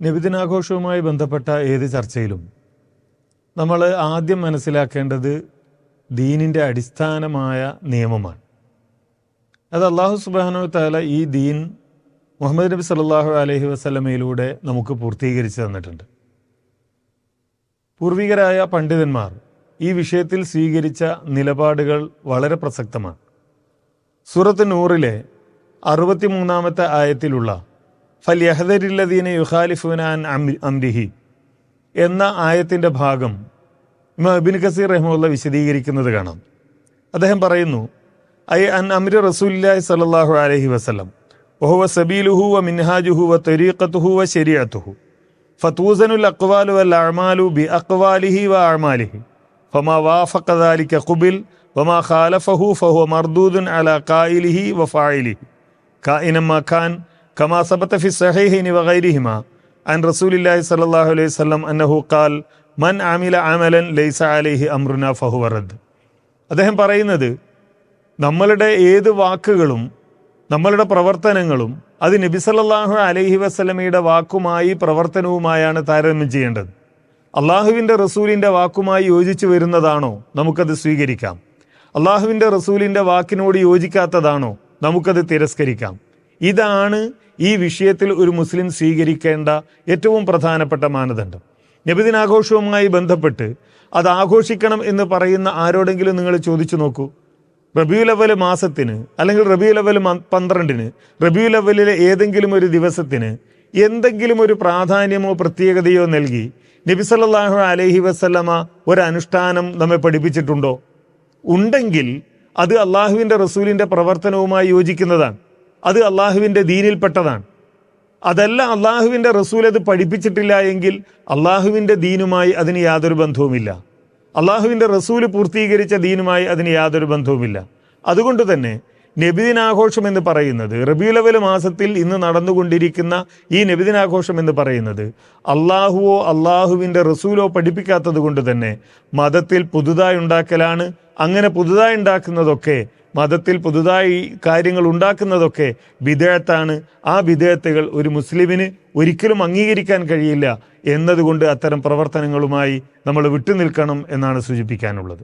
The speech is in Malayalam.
നബിദിനാഘോഷവുമായി ബന്ധപ്പെട്ട ഏത് ചർച്ചയിലും നമ്മൾ ആദ്യം മനസ്സിലാക്കേണ്ടത് ദീനിൻ്റെ അടിസ്ഥാനമായ നിയമമാണ്. അത് അല്ലാഹു സുബ്ഹാനഹു വതആല ഈ ദീൻ മുഹമ്മദ് നബി സല്ലല്ലാഹു അലൈഹി വസല്ലമയിലൂടെ നമുക്ക് പൂർത്തീകരിച്ച് തന്നിട്ടുണ്ട്. പൂർവികരായ പണ്ഡിതന്മാർ ഈ വിഷയത്തിൽ സ്വീകരിച്ച നിലപാടുകൾ വളരെ പ്രസക്തമാണ്. സൂറത്ത് നൂറിലെ 63-ാമത്തെ ആയത്തിലുള്ള ഫൽയഹ്ദരില്ലദീന യുഖാലിഫൂന അൻ അംരിഹി എന്ന ആയത്തിൻ്റെ ഭാഗം ഇമാം ഇബ്നു കസീർ റഹിമഹുല്ലാഹ് വിശദീകരിക്കുന്നത് കാണാം. അദ്ദേഹം പറയുന്നു, ഐ അൻ അംരി റസൂലുള്ളാഹി സ്വല്ലല്ലാഹു അലൈഹി വസല്ലം വഹുവ സബീലുഹു വ മിൻഹാജുഹു വ തരീഖത്തുഹു വ ശരീഅത്തുഹു ഫതൂസനുൽ അഖ്വാലു വൽ അഅമാലു ബി അഖ്വാലിഹി വ അഅമാലിഹി ഫമാ വാഫഖ ദാലിക ഖുബിൽ വമാ ഖാലഫഹു ഫഹുവ മർദൂദുൻ അലാ ഖായിലിഹി വ ഫാഇലിഹി കായിനം മാ കാൻ കമാ സബത ഫി സ്വഹീഹൈനി വ ഗൈരിഹിമാ അൻ റസൂലില്ലാഹി സ്വല്ലല്ലാഹു അലൈഹി വസല്ലം അന്നഹു ഖാൽ മൻ അമില അമലൻ ലൈസ അലൈഹി അംറുനാ ഫഹുവ റദ്ദ്. അദ്ദേഹം പറയുന്നത്, നമ്മളുടെ ഏത് വാക്കുകളും നമ്മളുടെ പ്രവർത്തനങ്ങളും അത് നബി സല്ലല്ലാഹു അലൈഹി വസല്ലമയുടെ വാക്കുമായി പ്രവർത്തനവുമായാണ് താരതമ്യം ചെയ്യേണ്ടത്. അള്ളാഹുവിൻ്റെ റസൂലിൻ്റെ വാക്കുമായി യോജിച്ചു വരുന്നതാണോ നമുക്കത് സ്വീകരിക്കാം, അള്ളാഹുവിൻ്റെ റസൂലിൻ്റെ വാക്കിനോട് യോജിക്കാത്തതാണോ നമുക്കത് തിരസ്കരിക്കാം. ഇതാണ് ഈ വിഷയത്തിൽ ഒരു മുസ്ലിം സ്വീകരിക്കേണ്ട ഏറ്റവും പ്രധാനപ്പെട്ട മാനദണ്ഡം. നബിദിനാഘോഷവുമായി ബന്ധപ്പെട്ട് അത് ആഘോഷിക്കണം എന്ന് പറയുന്ന ആരോടെങ്കിലും നിങ്ങൾ ചോദിച്ചു നോക്കൂ. റബീഉൽ അവ്വൽ മാസത്തിന് അല്ലെങ്കിൽ റബീഉൽ അവ്വൽ 12-ന് റബീഉൽ അവ്വലിലെ ഏതെങ്കിലും ഒരു ദിവസത്തിന് എന്തെങ്കിലും ഒരു പ്രാധാന്യമോ പ്രത്യേകതയോ നൽകി നബി സല്ലല്ലാഹു അലൈഹി വസല്ലമ ഒരു അനുഷ്ഠാനം നമ്മെ പഠിപ്പിച്ചിട്ടുണ്ടോ? ഉണ്ടെങ്കിൽ അത് അള്ളാഹുവിൻ്റെ റസൂലിൻ്റെ പ്രവർത്തനവുമായി യോജിക്കുന്നതാണ്, അത് അള്ളാഹുവിൻ്റെ ദീനിൽപ്പെട്ടതാണ്. അതല്ല, അള്ളാഹുവിൻ്റെ റസൂൽ അത് പഠിപ്പിച്ചിട്ടില്ല എങ്കിൽ അള്ളാഹുവിൻ്റെ ദീനുമായി അതിന് യാതൊരു ബന്ധവുമില്ല, അള്ളാഹുവിൻ്റെ റസൂൽ പൂർത്തീകരിച്ച ദീനുമായി അതിന് യാതൊരു ബന്ധവുമില്ല. അതുകൊണ്ട് തന്നെ നബിദിനാഘോഷം എന്ന് പറയുന്നത്, റബീഉൽ അവ്വൽ മാസത്തിൽ ഇന്ന് നടന്നുകൊണ്ടിരിക്കുന്ന ഈ നബിദിനാഘോഷം എന്ന് പറയുന്നത് അള്ളാഹുവോ അള്ളാഹുവിൻ്റെ റസൂലോ പഠിപ്പിക്കാത്തത് കൊണ്ട് തന്നെ മതത്തിൽ പുതുതായി ഉണ്ടാക്കലാണ്. അങ്ങനെ പുതുതായി ഉണ്ടാക്കുന്നതൊക്കെ, മതത്തിൽ പുതുതായി കാര്യങ്ങൾ ഉണ്ടാക്കുന്നതൊക്കെ ബിദ്അത്താണ്. ആ ബിദ്അത്തുകൾ ഒരു മുസ്ലിമിന് ഒരിക്കലും അംഗീകരിക്കാൻ കഴിയില്ല എന്നതുകൊണ്ട് അത്തരം പ്രവർത്തനങ്ങളുമായി നമ്മൾ വിട്ടുനിൽക്കണം എന്നാണ് സൂചിപ്പിക്കാനുള്ളത്.